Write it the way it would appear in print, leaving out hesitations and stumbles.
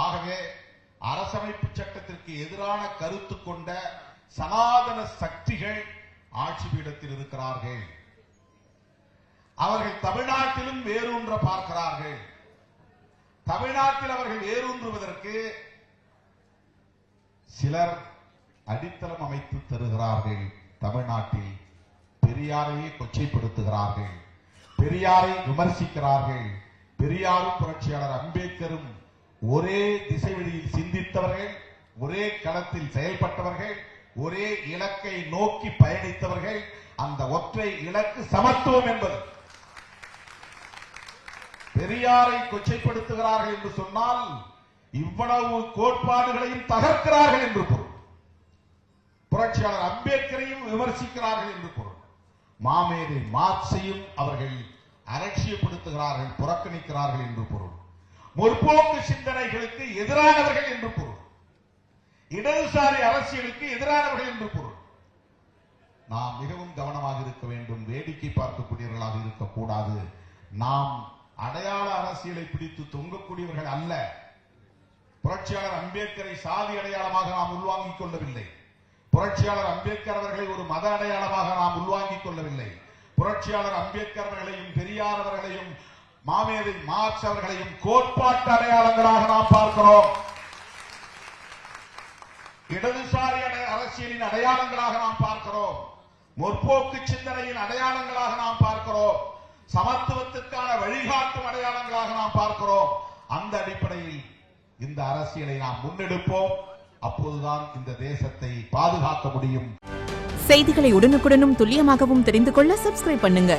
ஆகவே அரசமைப்பு சட்டத்திற்கு எதிரான கருத்து கொண்ட சனாதன சக்திகள் ஆட்சி பீடத்தில் இருக்கிறார்கள். அவர்கள் தமிழ்நாட்டிலும் வேரூன்ற பார்க்கிறார்கள். தமிழ்நாட்டில் அவர்கள் வேரூன்றுவதற்கு சிலர் அடித்தளம் அமைத்து தருகிறார்கள். தமிழ்நாட்டில் பெரியாரையே கொச்சைப்படுத்துகிறார்கள், பெரியாரை விமர்சிக்கிறார்கள். பெரியாரும் புரட்சியாளர் அம்பேத்கரும் ஒரே திசைவெளியில் சிந்தித்தவர்கள், ஒரே களத்தில் செயல்பட்டவர்கள், ஒரே இலக்கை நோக்கி பயணித்தவர்கள். அந்த ஒற்றை இலக்கு சமத்துவம் என்பது. பெரியாரை கொச்சைப்படுத்துகிறார்கள் என்று சொன்னால் இவ்வளவு கோட்பாடுகளையும் தகர்க்கிறார்கள் என்று பொருள். புரட்சியாளர் அம்பேத்கரையும் விமர்சிக்கிறார்கள் என்று பொருள். மாமேதை மார்க்சையும் அவர்கள் அலட்சியப்படுத்துகிறார்கள், புறக்கணிக்கிறார்கள் என்று பொருள். முற்போக்கு சிந்தனைகளுக்கு எதிரானவர்கள் என்று பொருள். இடதுசாரி அரசியலுக்கு எதிரானவர்கள் என்று பொருள். நாம் மிகவும் கவனமாக இருக்க வேண்டும். வேடிக்கை பார்க்கக்கூடியவர்களாக இருக்கக்கூடாது. நாம் அடையாள அரசியலை பிடித்து தொங்கக்கூடியவர்கள் அல்ல. புரட்சியாளர் அம்பேத்கரை சாதி அடையாளமாக நாம் உள்வாங்கிக் கொள்ளவில்லை. புரட்சியாளர் அம்பேத்கர் அவர்களை ஒரு மத அடையாளமாக நாம் உள்வாங்கிக் கொள்ளவில்லை. புரட்சியாளர் அம்பேத்கர் அவர்களையும் பெரியார் அவர்களையும் மாமேதை மார்க்ஸ் அவர்களையும் கோட்பாட்டு அடையாளங்களாக நாம் பார்க்கிறோம். இடதுசாரி அரசியலின் அடையாளங்களாக நாம் பார்க்கிறோம். முற்போக்கு சிந்தனையின் அடையாளங்களாக நாம் பார்க்கிறோம். சமத்துவத்திற்கான வழிகாட்டும் அடையாளங்களாக நாம் பார்க்கிறோம். அந்த அடிப்படையில் இந்த அரசியலை நாம் முன்னெடுப்போம். அப்போதுதான் இந்த தேசத்தை பாதுகாக்க முடியும். செய்திகளை உடனுக்குடனும் துல்லியமாகவும் தெரிந்து கொள்ள சப்ஸ்கிரைப் பண்ணுங்க.